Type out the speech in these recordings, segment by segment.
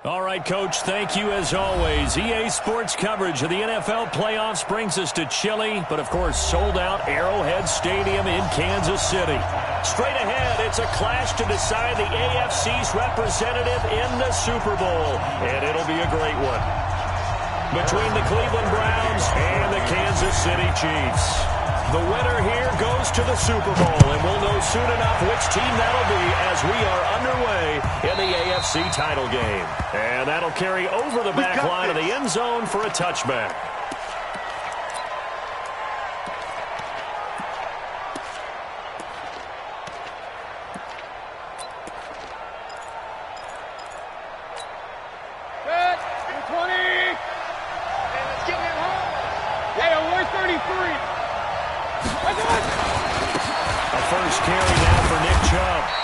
All right, Coach, thank you as always. EA Sports coverage of the NFL playoffs brings us to chilly, but of course sold-out Arrowhead Stadium in Kansas City. Straight ahead, it's a clash to decide the AFC's representative in the Super Bowl, and it'll be a great one. Between the Cleveland Browns and the Kansas City Chiefs. The winner here goes to the Super Bowl, and we'll know soon enough which team that'll be as we are underway in the AFC title game. And that'll carry over the back line of the end zone for a touchback.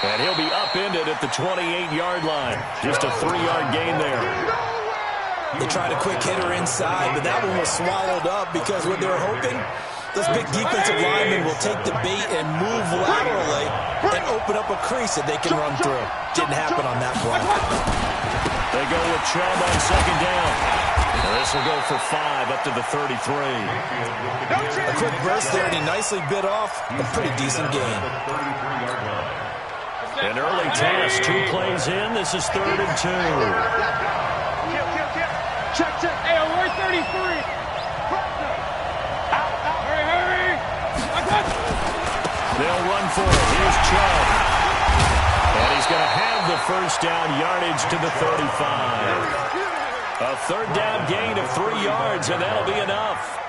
And he'll be upended at the 28-yard line. Just a 3-yard gain there. They tried a quick hitter inside, but that one was swallowed up because what they were hoping, those big defensive linemen will take the bait and move laterally and open up a crease that they can run through. Didn't happen on that play. They go with Chubb on second down. This will go for 5 up to the 33. A quick burst there, and he nicely bit off a pretty decent gain. An early test, 2 plays in. This is 3rd and 2. Check. Hey, we're 33. Hurry. They'll run for it. Here's Chubb. And he's going to have the first down yardage to the 35. A 3rd down gain of 3 yards, and that'll be enough.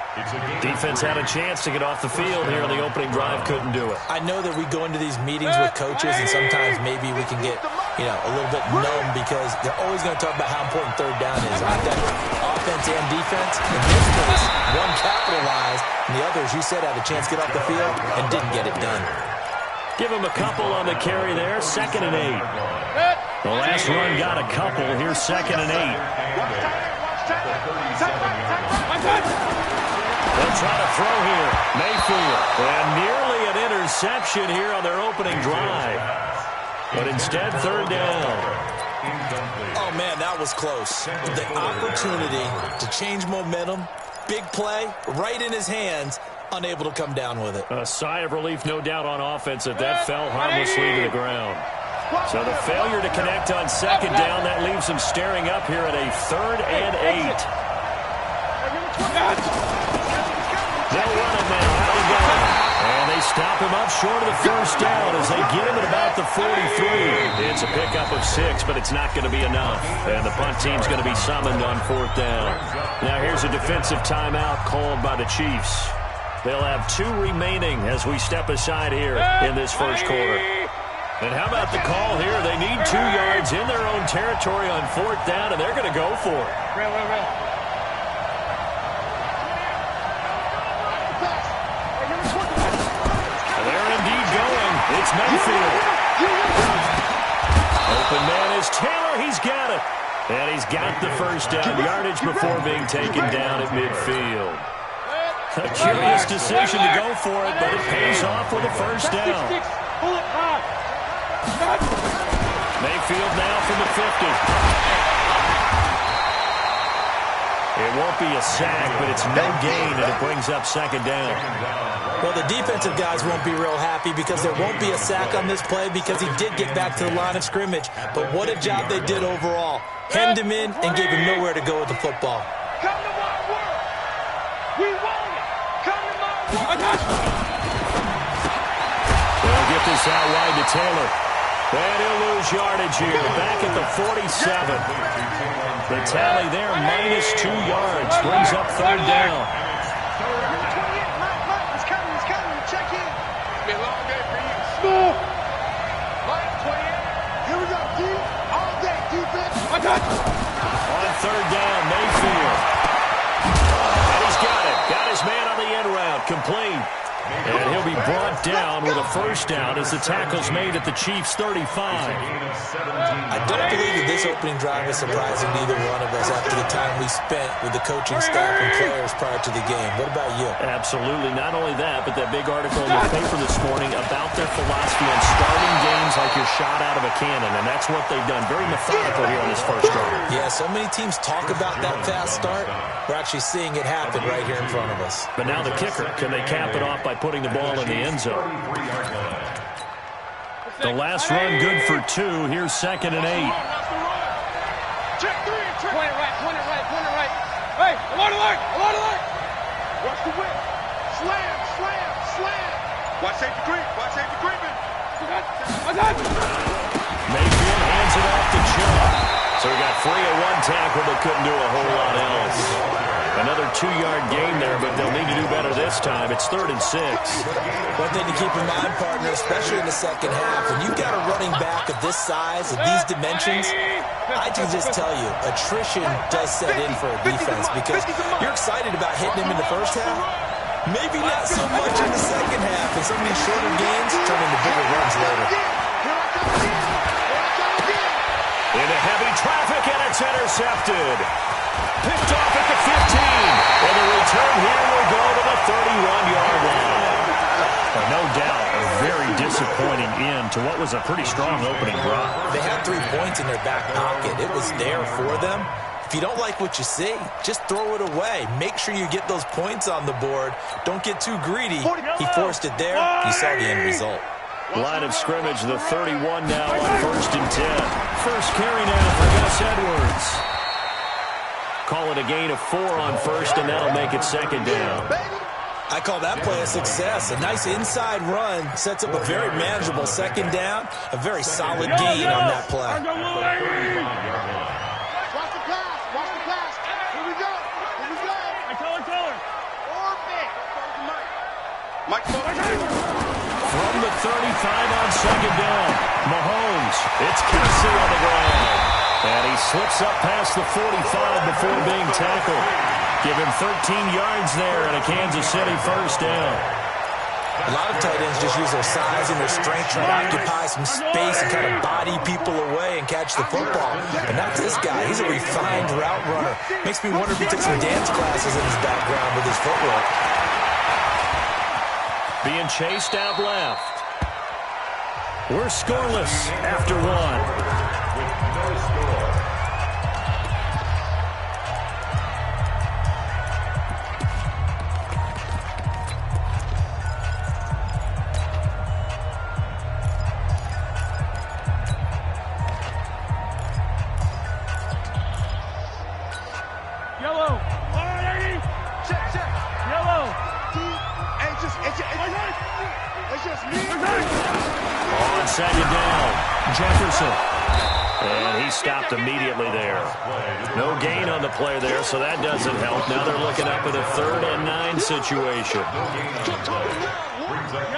Defense had a chance to get off the field here on the opening drive, couldn't do it. I know that we go into these meetings with coaches, and sometimes maybe we can get, a little bit numb because they're always going to talk about how important 3rd down is. I think offense and defense, in this case, one capitalized, and the other, as you said, had a chance to get off the field and didn't get it done. Give him a couple on the carry there, 2nd and 8. The last run got a couple. Here's 2nd and 8. They'll try to throw here. Mayfield. And nearly an interception here on their opening drive. But instead, 3rd down. Oh, man, that was close. The opportunity to change momentum, big play, right in his hands, unable to come down with it. A sigh of relief, no doubt, on offense that fell harmlessly to the ground. So the failure to connect on 2nd down, that leaves him staring up here at a 3rd and 8. They'll run it now. How they go? And they stop him up short of the first down as they get him at about the 43. It's a pickup of 6, but it's not going to be enough. And the punt team's going to be summoned on 4th down. Now here's a defensive timeout called by the Chiefs. They'll have 2 remaining as we step aside here in this first quarter. And how about the call here? They need 2 yards in their own territory on 4th down, and they're going to go for it. It's Mayfield. Open man is Taylor. He's got it. And he's got the first down yardage before being taken down at midfield. A curious decision to go for it, but it pays off with a first down. Mayfield now from the 50. It won't be a sack, but it's no gain, and it brings up 2nd down. Well, the defensive guys won't be real happy because there won't be a sack on this play because he did get back to the line of scrimmage. But what a job they did overall. Hemmed him in and gave him nowhere to go with the football. Come to my world. We want it. Come to my world. They'll get this out wide to Taylor. And he'll lose yardage here. Back at the 47. The tally there, -2 yards. Brings up 3rd down. On 3rd down, Mayfield. And he's got it. Got his man on the end route. Complete. And he'll be brought down with a first down as the tackle's made at the Chiefs' 35. I don't believe that this opening drive is surprising to either one of us after the time we spent with the coaching staff and players prior to the game. What about you? Absolutely. Not only that, but that big article in the paper this morning about their philosophy on starting games like you're shot out of a cannon, and that's what they've done. Very methodical here on this first drive. Yeah, so many teams talk about that fast start. We're actually seeing it happen right here in front of us. But now the kicker, can they cap it off by putting the ball in the end zone? The last run good for 2. Here's 2nd and 8. Check 3. Point it right. Hey, alert. Watch the whip. Slam. Watch safety creeping. Mayfield hands it off to Chilla. So he got free of one tackle but couldn't do a whole lot else. Another 2-yard gain there, but they'll need to do better this time. It's 3rd and 6. One thing to keep in mind, partner, especially in the second half, when you've got a running back of this size, of these dimensions, I can just tell you, attrition does set in for a defense because you're excited about hitting him in the first half. Maybe not so much in the second half, and some of these shorter gains turn into bigger runs later. Into heavy traffic, and it's intercepted. Picked off at the 15. And the return here will go to the 31-yard line. No doubt, a very disappointing end to what was a pretty strong opening drive. They had 3 points in their back pocket. It was there for them. If you don't like what you see, just throw it away. Make sure you get those points on the board. Don't get too greedy. He forced it there. You saw the end result. Line of scrimmage, the 31 now on 1st and 10. First carry now for Gus Edwards. Call it a gain of 4 on 1st, and that'll make it 2nd down. I call that play a success. A nice inside run sets up a very manageable 2nd down. A very solid gain on that play. Watch the pass. Here we go. I tell her. Mike. From the 35 on 2nd down, Mahomes. It's Kelsey on the ground. And he slips up past the 45 before being tackled. Give him 13 yards there and a Kansas City first down. A lot of tight ends just use their size and their strength, try to occupy some space and kind of body people away and catch the football. But not this guy. He's a refined route runner. Makes me wonder if he took some dance classes in his background with his footwork. Being chased out left. We're scoreless after 1. Yellow. Check. Yellow. It's just me. On 2nd down, Jefferson. And he stopped immediately there. No gain on the play there, so that doesn't help. Now they're looking up at a 3rd and 9 situation.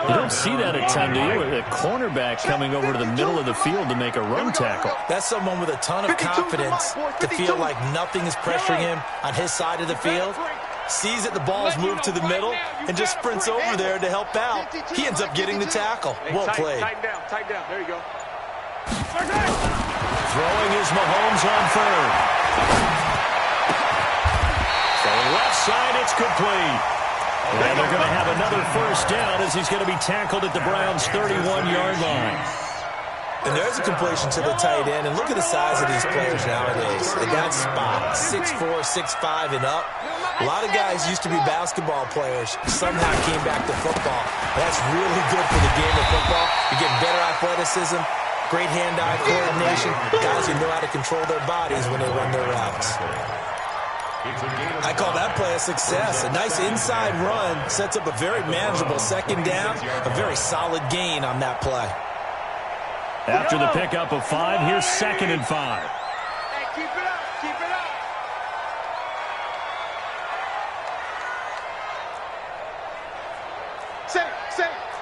You don't see that at times, do you? A cornerback coming over to the middle of the field to make a run tackle. That's someone with a ton of confidence to feel like nothing is pressuring him on his side of the field. Sees that the ball's moved to the middle and just sprints over there to help out. He ends up getting the tackle. Well played. Tighten down. There you go. Throwing is Mahomes on 3rd. So left side, it's complete. And they're going to have another first down as he's going to be tackled at the Browns' 31-yard line. And there's a completion to the tight end. And look at the size of these players nowadays. They got spot 6'4", 6'5", and up. A lot of guys used to be basketball players. Somehow came back to football. That's really good for the game of football. You're getting better athleticism, great hand-eye coordination. Guys who know how to control their bodies when they run their routes. I call that play a success. A nice inside run sets up a very manageable 2nd down. A very solid gain on that play. After the pickup of 5, here's 2nd and 5. Hey, keep it up.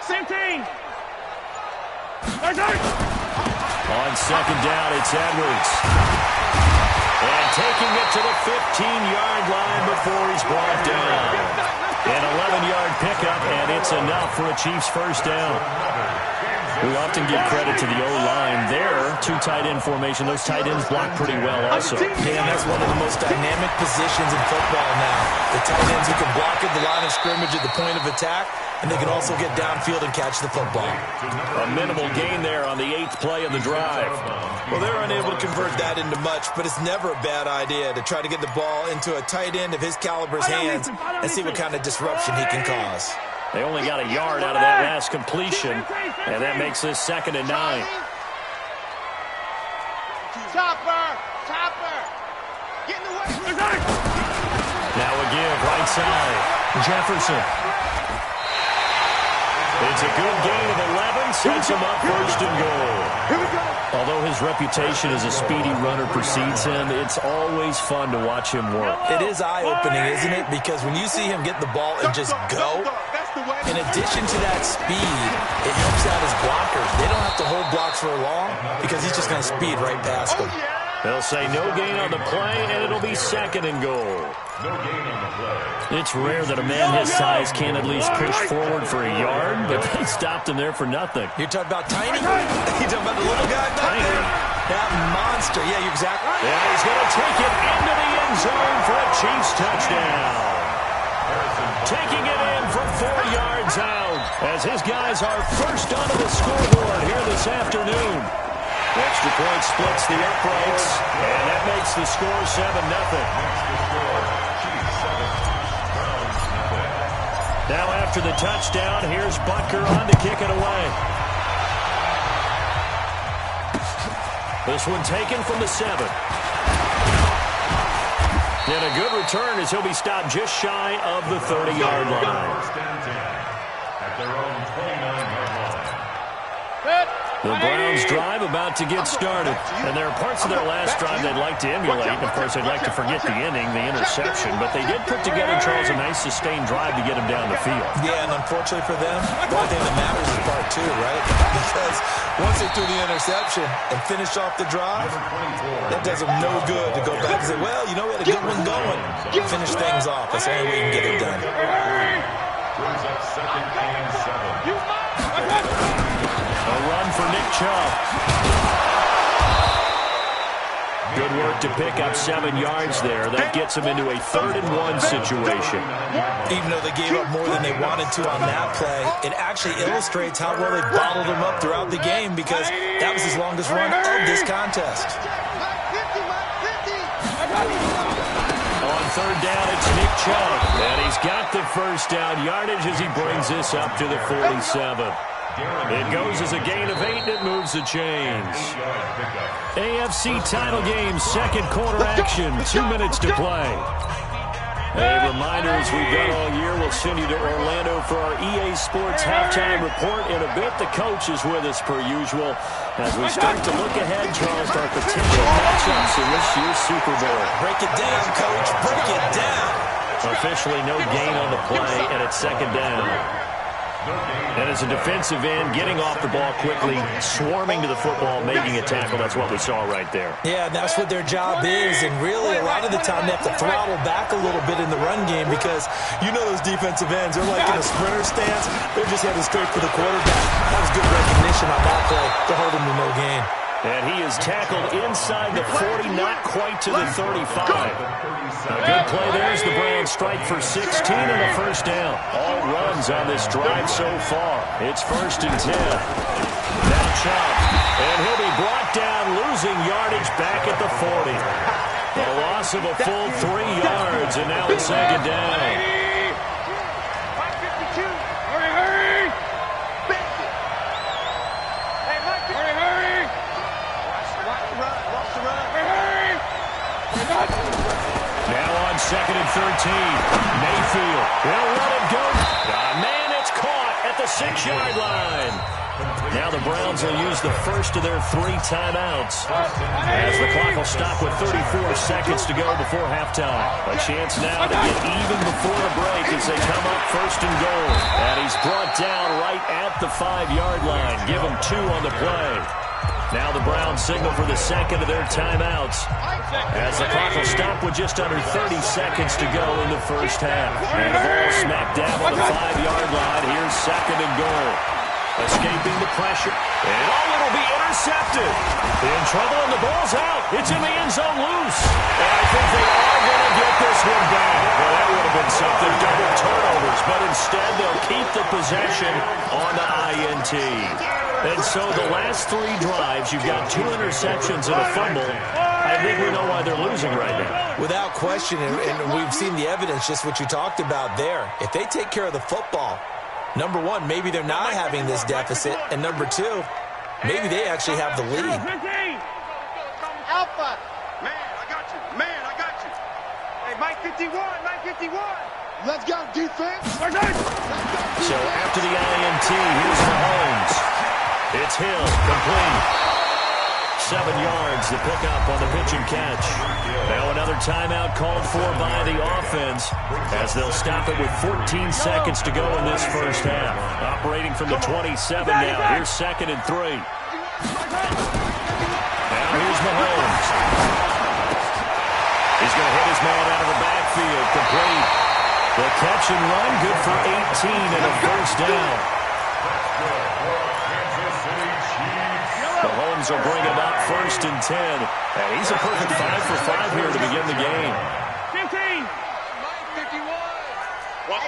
17. On 2nd down, it's Edwards. And taking it to the 15-yard line before he's brought down. An 11-yard pickup, and it's enough for a Chiefs first down. We often give credit to the O-line there. Two tight end formation. Those tight ends block pretty well also. Yeah, and that's one of the most dynamic positions in football now. The tight ends who can block at the line of scrimmage at the point of attack, and they can also get downfield and catch the football. A minimal gain there on the 8th play of the drive. Well, they're unable to convert that into much, but it's never a bad idea to try to get the ball into a tight end of his caliber's hands and see what kind of disruption he can cause. They only got a yard out of that last completion, and that makes this 2nd and 9. Chopper! Get in the way! Now a give, right side. Jefferson. It's a good gain of 11, sets him up 1st and goal. Here we go! Although his reputation as a speedy runner precedes him, it's always fun to watch him work. It is eye-opening, isn't it? Because when you see him get the ball and just go, in addition to that speed, it helps out his blockers. They don't have to hold blocks for long because he's just going to speed right past them. They'll say no gain on the play, and it'll be 2nd and goal. No gain on the play. It's rare that a man his size can't at least push forward for a yard, but they stopped him there for nothing. You're talking about Tiny? You're talking about the little guy back there? That monster. Yeah, you're exactly right. Yeah, he's going to take it into the end zone for a Chiefs touchdown. Taking it in from 4 yards out as his guys are first onto the scoreboard here this afternoon. Extra point splits the uprights, and that makes the score 7-0. Now after the touchdown, here's Butker on to kick it away. This one taken from the 7. And a good return as he'll be stopped just shy of the 30-yard line. The Browns drive about to get started. And there are parts of their last drive they'd like to emulate. Of course, they'd like to forget the inning, the interception. But they did put together, Charles, a nice sustained drive to get him down the field. Yeah, and unfortunately for them, the only thing that matters is part 2, right? Because once they threw the interception and finished off the drive, that does them no good to go back and say, well, you know, we had a good one going. Finish things off. That's the only way you can get it done. Brings up 2nd and 7. A run for Nick Chubb. Good work to pick up 7 yards there. That gets him into a 3rd and 1 situation. Even though they gave up more than they wanted to on that play, it actually illustrates how well they bottled him up throughout the game because that was his longest run of this contest. On 3rd down, it's Nick Chubb. And he's got the first down yardage as he brings this up to the 47. It goes as a gain of 8, and it moves the chains. AFC title game, 2nd quarter action, 2 minutes to play. A reminder, as we've done all year, we'll send you to Orlando for our EA Sports halftime report. In a bit, the coach is with us per usual as we start to look ahead, Charles, to our potential matchups in this year's Super Bowl. Break it down, coach. Break it down. Officially no gain on the play, and it's 2nd down. And as a defensive end, getting off the ball quickly, swarming to the football, making a tackle. That's what we saw right there. Yeah, that's what their job is. And really, a lot of the time, they have to throttle back a little bit in the run game because you know those defensive ends, they're like in a sprinter stance. They're just headed straight for the quarterback. That was good recognition on that play to hold him to no gain. And he is tackled inside the 40, not quite to the 35. A good play there as the Browns strike for 16 and a first down. All runs on this drive so far. It's 1st and 10. Now Chubb. And he'll be brought down, losing yardage back at the 40. A loss of a full 3 yards, and now it's 2nd down. Now on 2nd and 13. Mayfield. They'll let him go. Man, it's caught at the 6-yard line. Now the Browns will use the first of their 3 timeouts as the clock will stop with 34 seconds to go before halftime. A chance now to get even before the break as they come up 1st and goal. And he's brought down right at the 5-yard line. Give him 2 on the play. Now the Browns signal for the second of their timeouts, as the clock will stop with just under 30 seconds to go in the first half. And the ball smack dab on the 5-yard line. Here's second and goal. Escaping the pressure. And it'll be intercepted. In trouble, and the ball's out. It's in the end zone loose. And I think they are going to get this one back. Well, that would have been something. Double turnovers. But instead, they'll keep the possession on the INT. And so the last 3 drives, you've got 2 interceptions and a fumble. I think we know why they're losing right now. Without question, and we've seen the evidence, just what you talked about there. If they take care of the football, number one, maybe they're not having this deficit. And number 2, maybe they actually have the lead. Alpha. Man, I got you. Man, I got you. Hey, Mike 51, Mike 51. Let's go, defense. So after the INT, here's Mahomes. It's Hill, complete. 7 yards, the pickup on the pitch and catch. Now another timeout called for by the offense, as they'll stop it with 14 seconds to go in this first half. Operating from the 27 now. Here's second and 3. Now here's Mahomes. He's going to hit his man out of the backfield, complete. The catch and run, good for 18 and a first down. Mahomes will bring him up first and 10. And he's a perfect 5 for 5 here to begin the game. 15. Mike 51. What?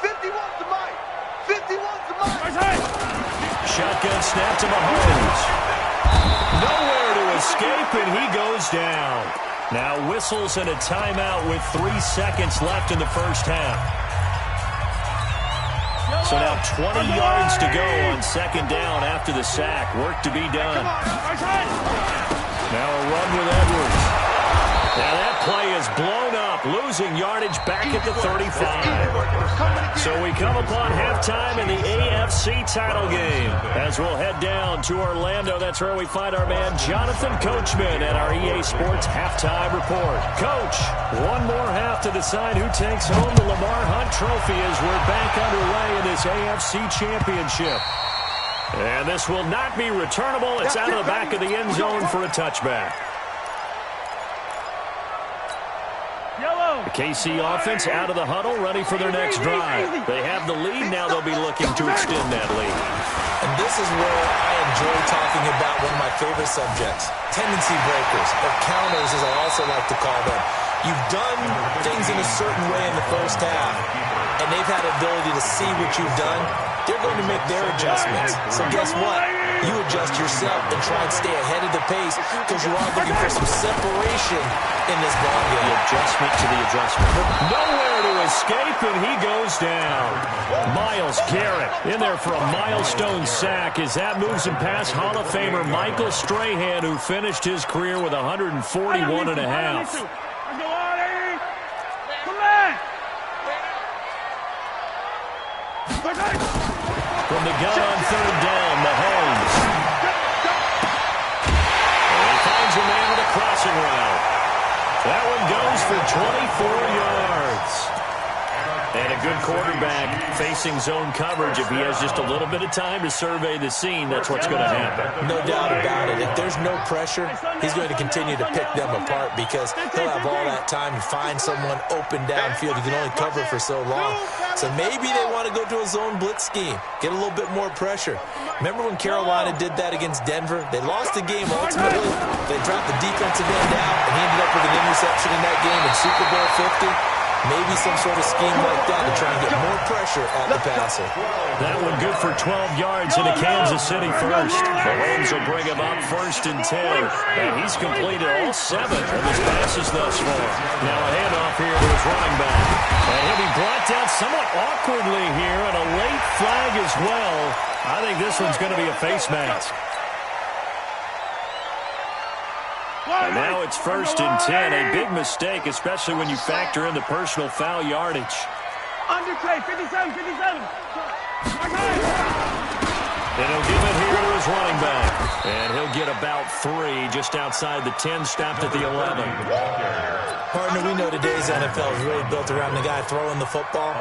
51 to Mike. 51 to Mike. Shotgun snap to Mahomes. Nowhere to escape, and he goes down. Now whistles and a timeout with 3 seconds left in the first half. So now 20 yards to go on second down after the sack. Work to be done. Now a run with Edwards. Now that play is blown up, losing yardage back at the 35. So we come upon halftime in the AFC title game. As we'll head down to Orlando, that's where we find our man Jonathan Coachman at our EA Sports Halftime Report. Coach, one more half to decide who takes home the Lamar Hunt Trophy as we're back underway in this AFC Championship. And this will not be returnable. It's out of the back of the end zone for a touchback. The KC offense out of the huddle, ready for their next drive. They have the lead. Now they'll be looking to extend that lead. And this is where I enjoy talking about one of my favorite subjects, tendency breakers, or counters as I also like to call them. You've done things in a certain way in the first half, and they've had the ability to see what you've done. They're going to make their adjustments. So guess what? You adjust yourself and try and stay ahead of the pace because you are looking for some separation in this ball game. The adjustment to the adjustment. Nowhere to escape, and he goes down. Myles Garrett in there for a milestone sack as that moves him past Hall of Famer Michael Strahan, who finished his career with 141 and a half. From the gun on third down, Mahomes. And he finds a man with a crossing route. That one goes for 24 yards. And a good quarterback facing zone coverage. If he has just a little bit of time to survey the scene, that's what's going to happen. No doubt about it. If there's no pressure, he's going to continue to pick them apart because he'll have all that time to find someone open downfield. He can only cover for so long. So maybe they want to go to a zone blitz scheme, get a little bit more pressure. Remember when Carolina did that against Denver? They lost the game ultimately. They dropped the defensive end out, and he ended up with an interception in that game in Super Bowl 50. Maybe some sort of scheme like that to try and get more pressure at the passer. That one good for 12 yards into Kansas City first. Mahomes will bring him up first and 10. And he's completed all 7 of his passes thus far. Now a handoff here to his running back. And he'll be brought down somewhat awkwardly here, and a late flag as well. I think this one's going to be a face mask. And now it's first and 10. A big mistake, especially when you factor in the personal foul yardage. Under Trey, 57, 57. And he'll give it here to his running back. And he'll get about 3 just outside the 10, stopped at the 11. Partner, we know today's NFL is really built around the guy throwing the football.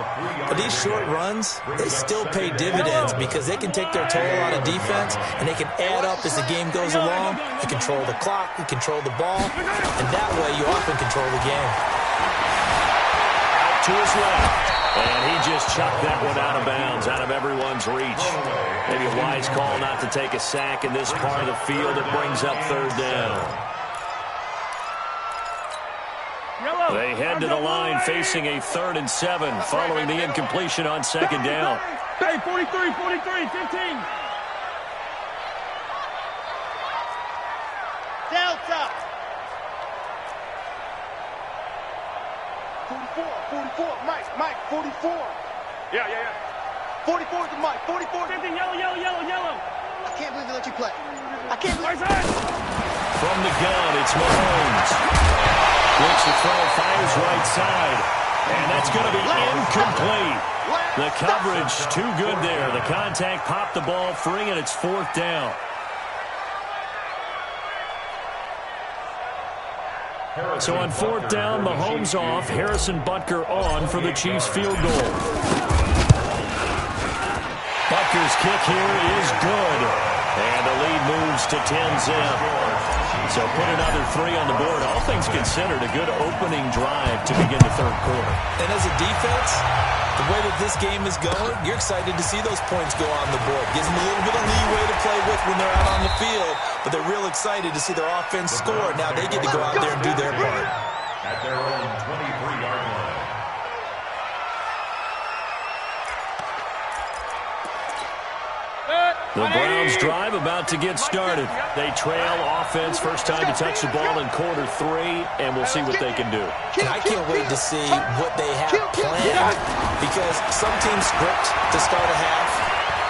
But these short runs, they still pay dividends because they can take their toll out of defense and they can add up as the game goes along. You control the clock, you control the ball, and that way you often control the game. Out to his left. And he just chucked that one out of bounds, out of everyone's reach. Maybe a wise call not to take a sack in this part of the field. It brings up third down. They head to the line facing a 3rd and 7 following the incompletion on 2nd down. Hey, 43, 15. Delta. 44, Mike, 44. Yeah. 44 is the Mike, 44. 50, yellow. I can't believe they let you play. I can't believe it. From the gun, it's Mahomes. Looks to throw, fires right side. And that's going to be incomplete. The coverage too good there. The contact popped the ball free, and it's 4th down. So on 4th down, Mahomes off, Harrison Butker on for the Chiefs field goal. Butker's kick here is good. And the lead moves to 10-zip. So put another 3 on the board. All things considered, a good opening drive to begin the 3rd quarter. And as a defense, the way that this game is going, you're excited to see those points go on the board. Gives them a little bit of leeway to play with when they're out on the field, but they're real excited to see their offense score. Now they get to go out there and do their part. At their own 23-yard line. The Browns drive about to get started. They trail offense, first time to touch the ball in quarter 3, and we'll see what they can do. And I can't wait to see what they have planned, because some teams script to start a half.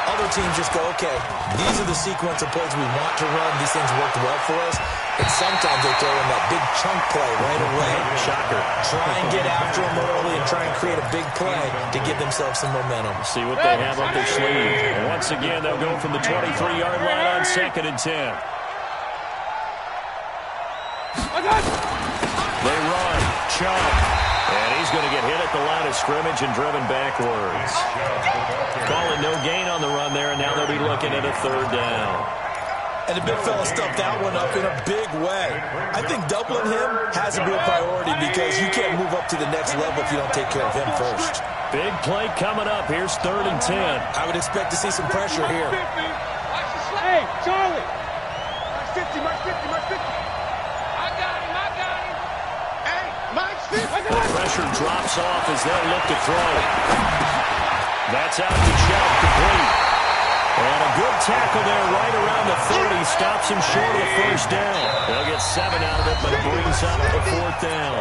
Other teams just go, okay, these are the sequence of plays we want to run. These things worked well for us. And sometimes they throw in that big chunk play right away. Shocker. Try and get after them early and try and create a big play to give themselves some momentum. See what they have up their sleeve. And once again, they'll go from the 23-yard line on 2nd and 10. They run. Chunk. And he's going to get hit at the line of scrimmage and driven backwards. Calling no gain on the run there, and now they'll be looking at a 3rd down. And the big fella stuffed that one up in a big way. I think doubling him has to be a priority because you can't move up to the next level if you don't take care of him first. Big play coming up. Here's 3rd and 10. I would expect to see some pressure here. Hey, Charlie. Mike 50. I got him. Hey, Mike's 50. The pressure drops off as they'll look to throw. That's out to Chubb, complete. And a good tackle there right around the 30. Stops him short of the 1st down. They'll get 7 out of it, but it brings up the 4th down.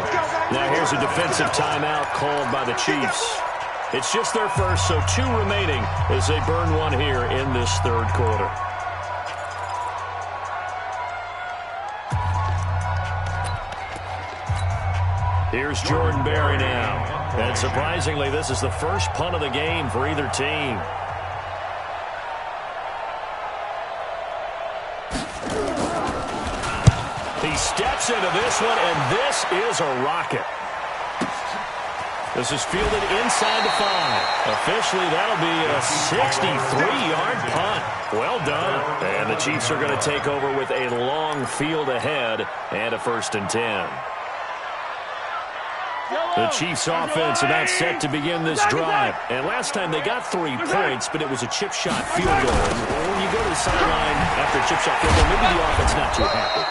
Now here's a defensive timeout called by the Chiefs. It's just their first, so 2 remaining as they burn one here in this 3rd quarter. Here's Jordan Berry now. And surprisingly, this is the first punt of the game for either team. He steps into this one, and this is a rocket. This is fielded inside the 5. Officially, that'll be a 63-yard punt. Well done. And the Chiefs are going to take over with a long field ahead and a 1st and 10. The Chiefs offense about set to begin this drive. And last time they got 3 points, but it was a chip shot field goal. And when you go to the sideline after a chip shot field goal, maybe the offense not too happy.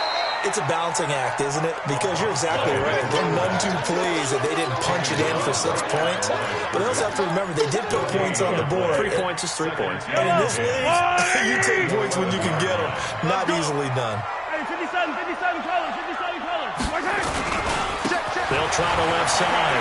It's a balancing act, isn't it? Because you're exactly right. They're none too pleased that they didn't punch it in for 6 points. But they also have to remember they did put points on the board. 3 points is 3 points. And in this league, you take points when you can get them. Not easily done. Hey, 57 colors. They'll try the left side.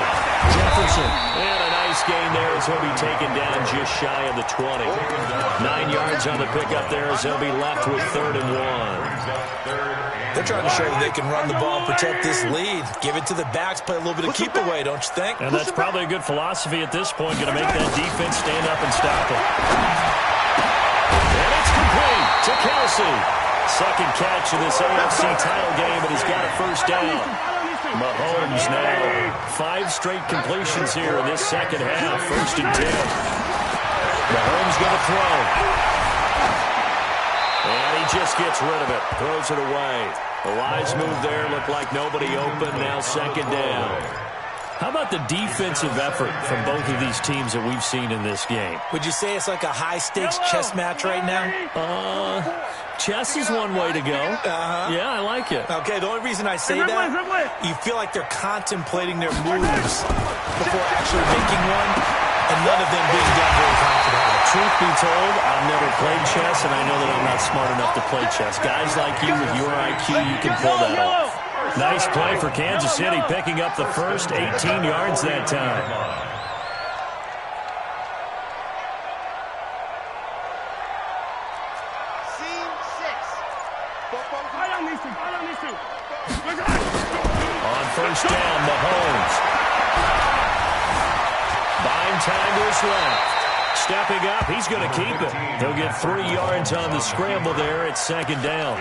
Jefferson. And a nice gain there as he'll be taken down just shy of the 20. 9 yards on the pickup there as they'll be left with 3rd and 1. They're trying to show that they can run the ball and protect this lead. Give it to the backs, play a little bit of keep away, don't you think? And that's probably a good philosophy at this point. Going to make that defense stand up and stop it. And it's complete to Kelsey. Second catch of this AFC title game, and he's got a 1st down. Mahomes now 5 straight completions here in this second half. 1st and 10. Mahomes going to throw. And he just gets rid of it. Throws it away. The wise move there. Looked like nobody open. Now 2nd down. How about the defensive effort from both of these teams that we've seen in this game? Would you say it's like a high-stakes chess match right now? Chess is one way to go. Yeah, I like it. Okay, the only reason I say that, you feel like they're contemplating their moves before actually making one, and none of them being done very confidently. Truth be told, I've never played chess, and I know that I'm not smart enough to play chess. Guys like you with your IQ, you can pull that off. Nice play for Kansas City, picking up the first 18 yards that time. On 1st down, Mahomes. Buying time to his left. Stepping up, he's going to keep it. He'll get 3 yards on the scramble there at 2nd down.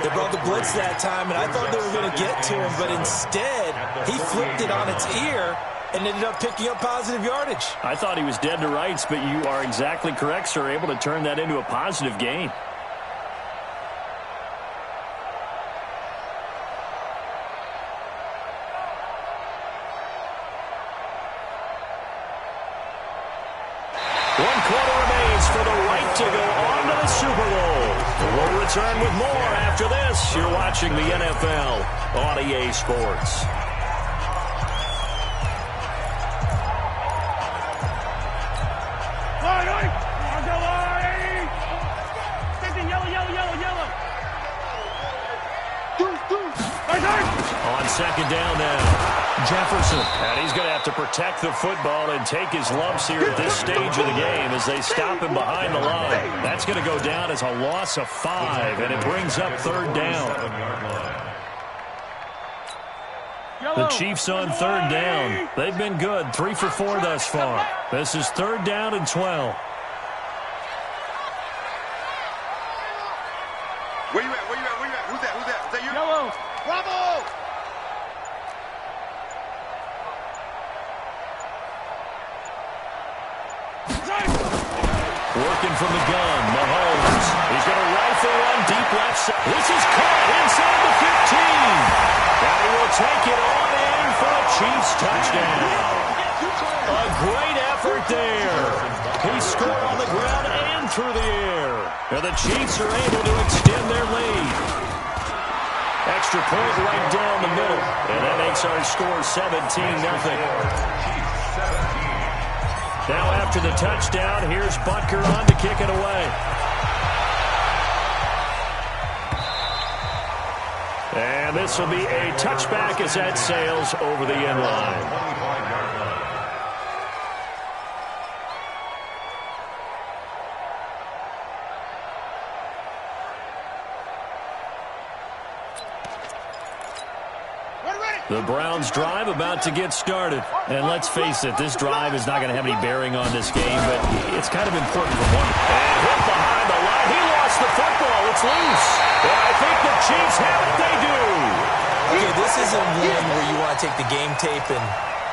They brought the blitz that time, and I thought they were going to get to him, but instead, he flipped it on its ear and ended up picking up positive yardage. I thought he was dead to rights, but you are exactly correct, sir. Able to turn that into a positive gain. To go on to the Super Bowl. We'll return with more after this. You're watching the NFL on EA Sports. On 2nd down now. Jefferson, and he's going to have to protect the football and take his lumps here at this stage of the game as they stop him behind the line. That's going to go down as a loss of 5, and it brings up 3rd down. The Chiefs on 3rd down. They've been good, 3 for 4 thus far. This is 3rd down and 12. Where you at? Where you at? Where you at? Who's that? Who's that? Is that you? Yellow. Bravo! Working from the gun, Mahomes. He's going to rifle one deep left side. This is caught inside the 15. And he will take it on in for a Chiefs touchdown. A great effort there. He scored on the ground and through the air. And the Chiefs are able to extend their lead. Extra point right down the middle. And that makes our score 17-0. Now after the touchdown, here's Butker on to kick it away. And this will be a touchback as that sails over the end line. The Browns drive about to get started. And let's face it, this drive is not going to have any bearing on this game, but it's kind of important for one. And hit behind the line. He lost the football. It's loose. And I think the Chiefs have it. They do. Okay, this isn't one where you want to take the game tape and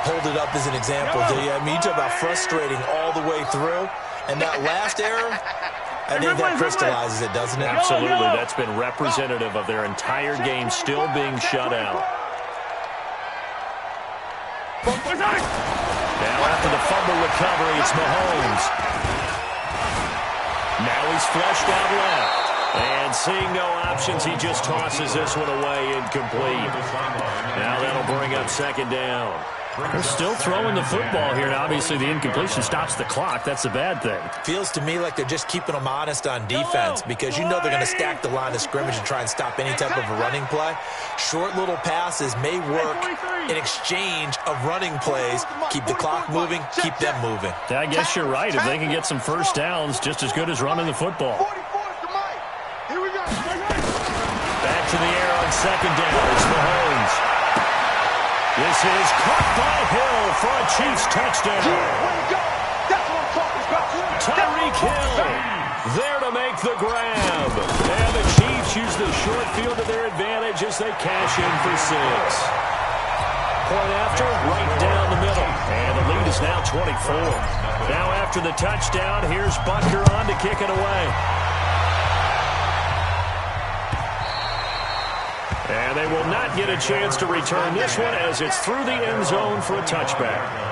hold it up as an example, do you? I mean, you talk about frustrating all the way through. And that last error, I think that crystallizes it, doesn't it? Absolutely. That's been representative of their entire game still being shut out. Now after the fumble recovery, it's Mahomes. Now he's flushed out left. And seeing no options, he just tosses this one away incomplete. Now that'll bring up 2nd down. They're still throwing the football here, and obviously the incompletion stops the clock. That's a bad thing. Feels to me like they're just keeping them honest on defense because you know they're going to stack the line of scrimmage and try and stop any type of a running play. Short little passes may work in exchange of running plays. Keep the clock moving, keep them moving. Yeah, I guess you're right. If they can get some first downs, just as good as running the football. Back to the air on 2nd down. It's Mahomes. This is caught by Hill for a Chiefs touchdown. Tyreek Hill there to make the grab. And the Chiefs use the short field to their advantage as they cash in for 6. point after, right down the middle. And the lead is now 24. Now after the touchdown, here's Butker on to kick it away. And they will not get a chance to return this one as it's through the end zone for a touchback.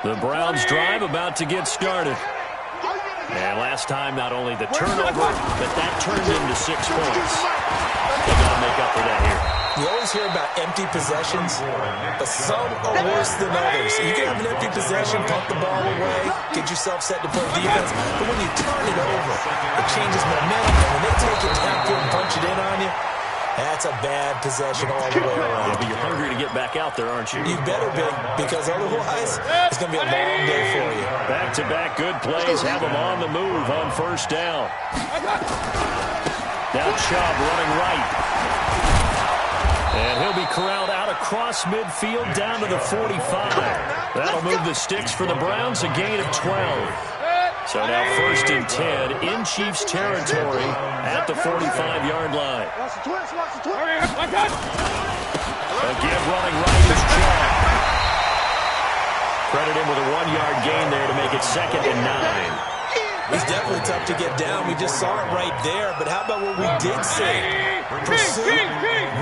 The Browns drive about to get started. And last time, not only the turnover, but that turned into 6 points. They've got to make up for that here. You always hear about empty possessions, but some are worse than others. You can have an empty possession, pump the ball away, get yourself set to play defense, but when you turn it over, it changes momentum, and when they take it downfield and punch it in on you, that's a bad possession all the way around. Yeah, but you're hungry to get back out there, aren't you? You better be, because otherwise, it's going to be a long day for you. Back-to-back good plays have them on the move on first down. Now Chubb running right. And he'll be corralled out across midfield down to the 45. That'll move the sticks for the Browns, a gain of 12. So now 1st and 10 in Chiefs territory at the 45-yard line. Again running right is Chubb. Credit him with a 1-yard gain there to make it 2nd and 9. It's definitely tough to get down. We just saw it right there. But how about what we did see? Pursuit,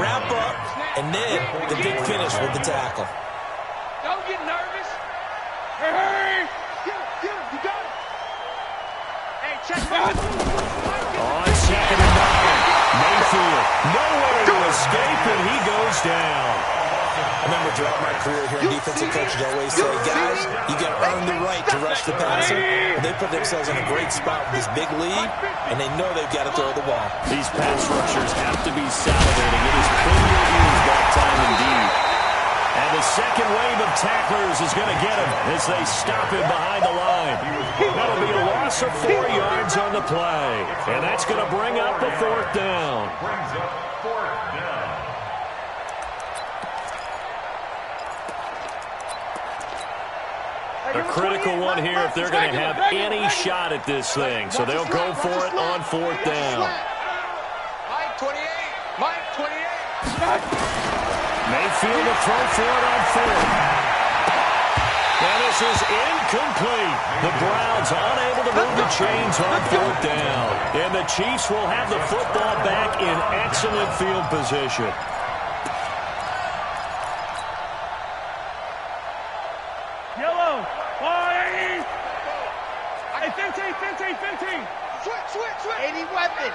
wrap up, and then the big finish with the tackle. Don't get nervous. Hey! Get him, you got it. Hey, check that. On 2nd and 9. Mayfield, nowhere to escape, and he goes down. I remember throughout my career here, defensive coaches always say, guys, you got to earn the right to rush the passer. And they put themselves in a great spot with this big lead, and they know they've got to throw the ball. These pass rushers have to be salivating. It is premier use that time indeed. And the second wave of tacklers is going to get him as they stop him behind the line. That'll be a loss of 4 yards on the play. And that's going to bring up a 4th down. Brings up 4th down. A critical one here if they're going to have any shot at this thing. So they'll go for it on 4th down. Mike 28. Mike 28. Mayfield will throw for it on 4th. And this is incomplete. The Browns unable to move the chains on 4th down. And the Chiefs will have the football back in excellent field position. Yellow. Hey, 15. Switch. 80 weapon.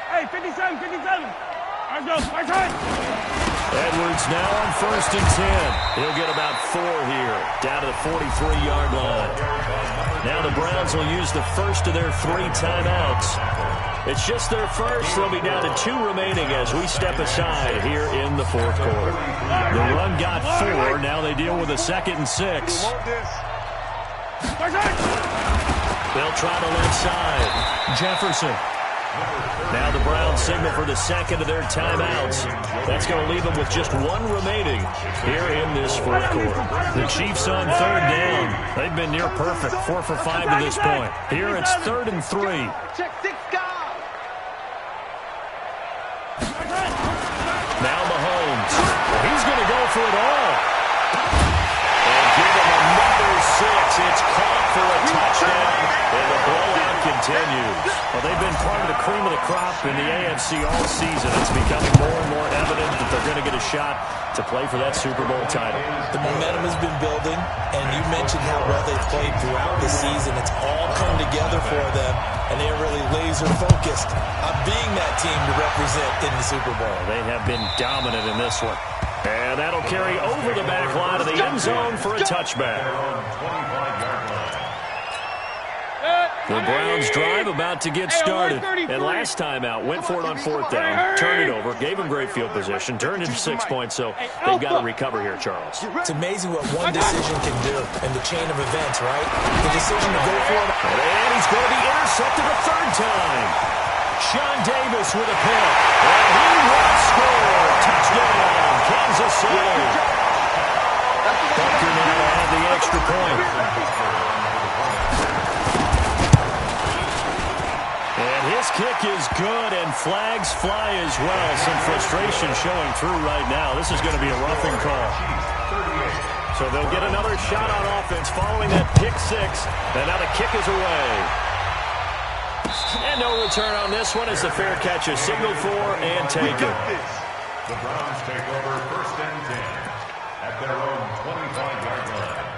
Hey, 57. Let's go. My time. Edwards now on 1st and 10. He'll get about 4 here, down to the 43-yard line. Now the Browns will use the first of their 3 timeouts. It's just their first. They'll be down to 2 remaining as we step aside here in the 4th quarter. The run got 4. Now they deal with a 2nd and 6. They'll try the left side. Jefferson. Now the Browns signal for the 2nd of their timeouts. That's going to leave them with just 1 remaining here in this 4th quarter. The Chiefs on 3rd down. They've been near perfect, 4 for 5 to this point. Here it's 3rd and 3. Check 6 guys. Now Mahomes. He's going to go for it all. And give him another 6. It's caught for a touchdown. And the blowout continues. Well, they've been part of the cream of the crop in the AFC all season. It's becoming more and more evident that they're going to get a shot to play for that Super Bowl title. The momentum has been building, and you mentioned how well they've played throughout the season. It's all come together for them, and they're really laser-focused on being that team to represent in the Super Bowl. They have been dominant in this one. And that'll carry over the back line of the end zone for a touchback. The Browns drive about to get started. And last time out, went for it on 4th down, turned it over, gave them great field position, turned into 6 points, so they've got to recover here, Charles. It's amazing what one decision can do in the chain of events, right? The decision to go for it. And he's going to be intercepted a 3rd time. Sean Davis with a pick. And he will score. Touchdown, Kansas City. Butker now to add the extra point. kick is good, and flags fly as well. Some frustration showing through right now. This is going to be a roughing call. So they'll get another shot on offense following that pick six. And now the kick is away. And no return on this one as the fair catch is signaled for and taken. The Browns take over 1st and 10 at their own 25-yard line.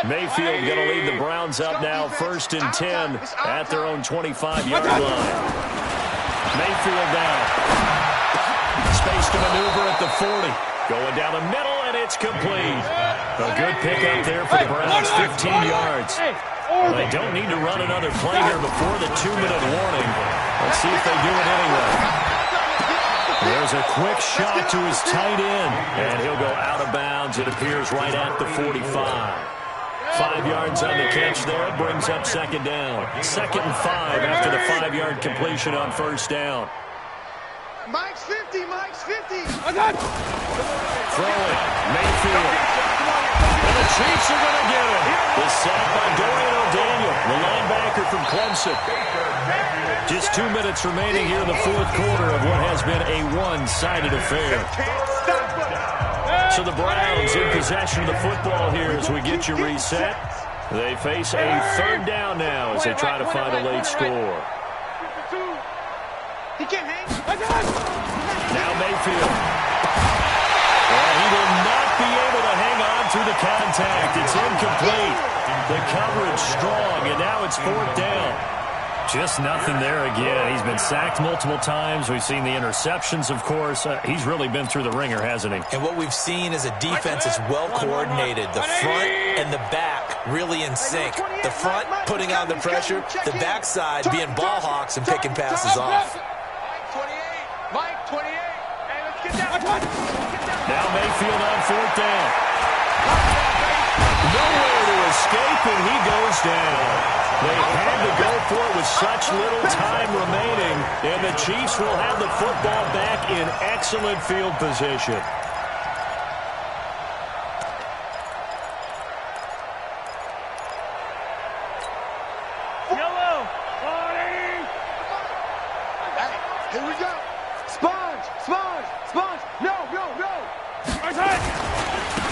Mayfield going to lead the Browns up now 1st and 10 at their own 25-yard line. Mayfield down. Space to maneuver at the 40. Going down the middle, and it's complete. A good pickup there for the Browns, 15 yards. They don't need to run another play here before the 2-minute warning. Let's see if they do it anyway. There's a quick shot to his tight end, and he'll go out of bounds, it appears, right at the 45. 5 yards on the catch there, brings up 2nd down. 2nd and 5 after the 5-yard completion on 1st down. Mike's 50, Mike's 50. Throw it, Mayfield. And the Chiefs are going to get him. The sack by Dorian O'Daniel, the linebacker from Clemson. Just 2 minutes remaining here in the 4th quarter of what has been a one-sided affair. So the Browns in possession of the football here as we get you reset. They face a 3rd down now as they try to find a late score. He can't hang. Now Mayfield. Well, he will not be able to hang on through the contact. It's incomplete. The coverage strong, and now it's 4th down. Just nothing there again. He's been sacked multiple times. We've seen the interceptions, of course. He's really been through the ringer, hasn't he? And what we've seen is a defense that's well coordinated. The front and the back really in sync. The front putting on the pressure. The backside being ball hawks and picking passes off. Mike, 28. Hey, let's get down. Now Mayfield on 4th down. Nowhere to escape, and he goes down. They had to go for it with such little time remaining, and the Chiefs will have the football back in excellent field position. Yellow. Hey, here we go. Sponge. No.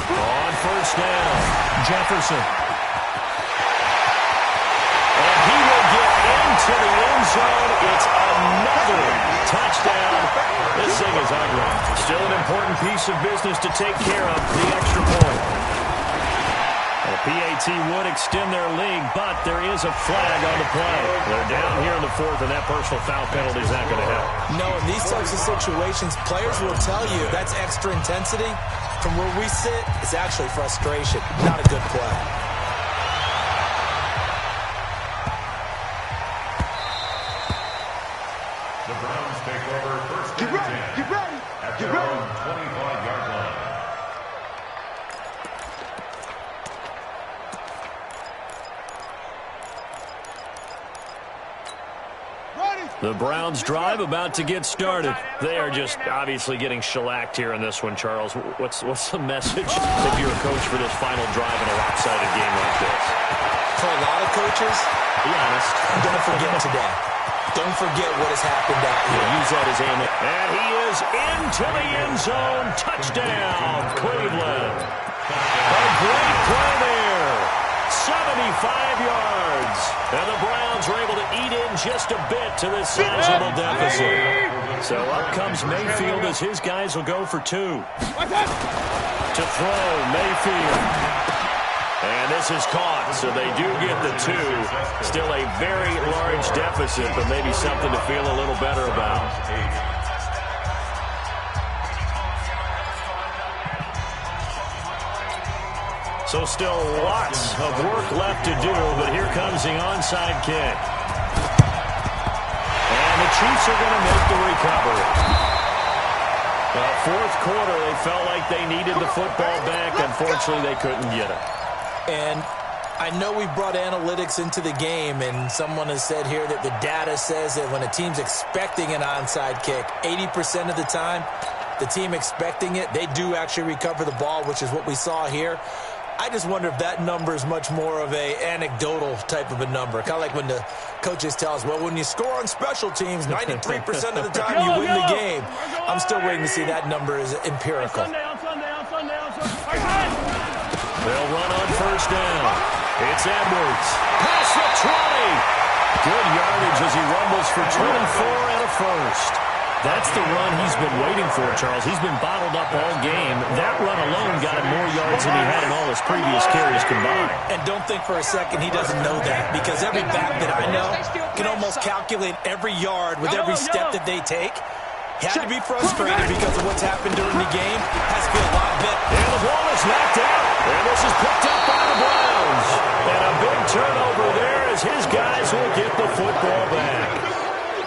On 1st down, Jefferson. To the end zone, it's another touchdown. This thing is ugly. Still an important piece of business to take care of, the extra point. The PAT would extend their lead, but there is a flag on the play. They're down here in the 4th, and that personal foul penalty is not going to help. No, in these types of situations, players will tell you that's extra intensity. From where we sit, it's actually frustration, not a good play. The Browns take over 1st and 10 at their own 25-yard line. The Browns drive about to get started. They are just obviously getting shellacked here in this one, Charles. What's the message if you're a coach for this final drive in a lopsided game like this? For a lot of coaches, be honest, don't forget today. Don't forget what has happened out here. Use that as ammo. And he is into the end zone. Touchdown, Cleveland. A great play there. 75 yards. And the Browns were able to eat in just a bit to this sizable deficit. So up comes Mayfield as his guys will go for 2. To throw, Mayfield. And this is caught, so they do get the 2. Still a very large deficit, but maybe something to feel a little better about. So still lots of work left to do, but here comes the onside kick. And the Chiefs are going to make the recovery. Well, 4th quarter, they felt like they needed the football back. Unfortunately, they couldn't get it. And I know we brought analytics into the game, and someone has said here that the data says that when a team's expecting an onside kick, 80% of the time, the team expecting it, they do actually recover the ball, which is what we saw here. I just wonder if that number is much more of a anecdotal type of a number. Kind of like when the coaches tell us, well, when you score on special teams, 93% of the time you win the game. I'm still waiting to see that number is empirical. They'll run on first down. It's Edwards. Past the 20. Good yardage as he rumbles for 24 and a first. That's the run he's been waiting for, Charles. He's been bottled up all game. That run alone got him more yards than he had in all his previous carries combined. And don't think for a second he doesn't know that, because every back that I know can almost calculate every yard with every step that they take. Had to be frustrated because of what's happened during the game. Has to be a lot better. And the ball is knocked out. And this is picked up by the Browns. And a big turnover there as his guys will get the football back.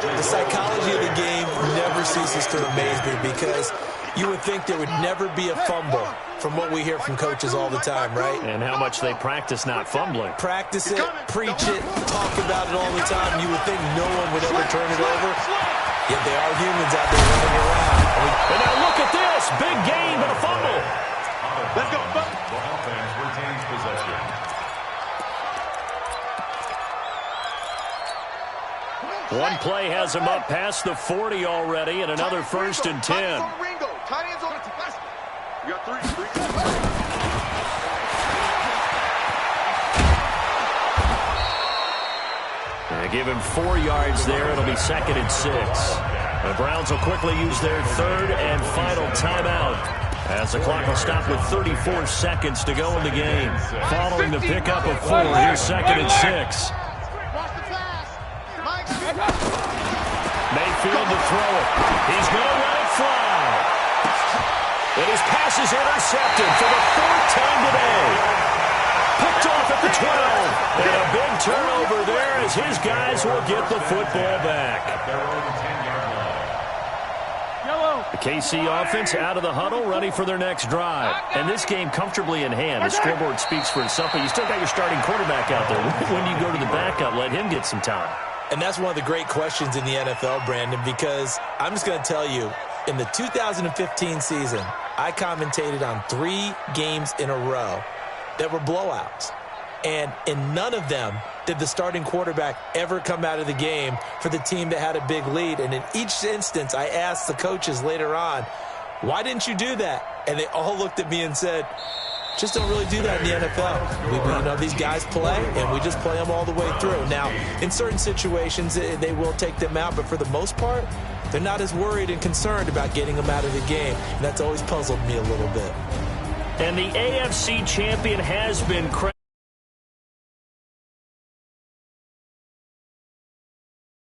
The psychology of the game never ceases to amaze me, because you would think there would never be a fumble from what we hear from coaches all the time, right? And how much they practice not fumbling. Practice it, preach it, talk about it all the time. You would think no one would ever turn it over. Yet they are humans out there running around. And now look at this. Big gain, but a fumble. Let's go. The offense retains possession. One play has him up past the 40 already, and another 1st and 10. You got three. Give him 4 yards there. It'll be 2nd and 6. The Browns will quickly use their 3rd and final timeout, as the clock will stop with 34 seconds to go in the game. Following the pickup of 4, here's 2nd and 6. Mayfield to throw it. He's going to let it fly. And his pass is intercepted for the 4th time today. Picked off at the 12. And a big turnover there as his guys will get the football back. The KC offense out of the huddle, ready for their next drive. And this game comfortably in hand. The scoreboard speaks for itself, but you still got your starting quarterback out there. When you go to the backup, let him get some time. And that's one of the great questions in the NFL, Brandon, because I'm just going to tell you, in the 2015 season, I commentated on 3 games in a row that were blowouts. And in none of them did the starting quarterback ever come out of the game for the team that had a big lead. And in each instance, I asked the coaches later on, why didn't you do that? And they all looked at me and said, just don't really do that in the NFL. These guys play, and we just play them all the way through. Now, in certain situations, they will take them out, but for the most part, they're not as worried and concerned about getting them out of the game. And that's always puzzled me a little bit. And the AFC champion has been credited.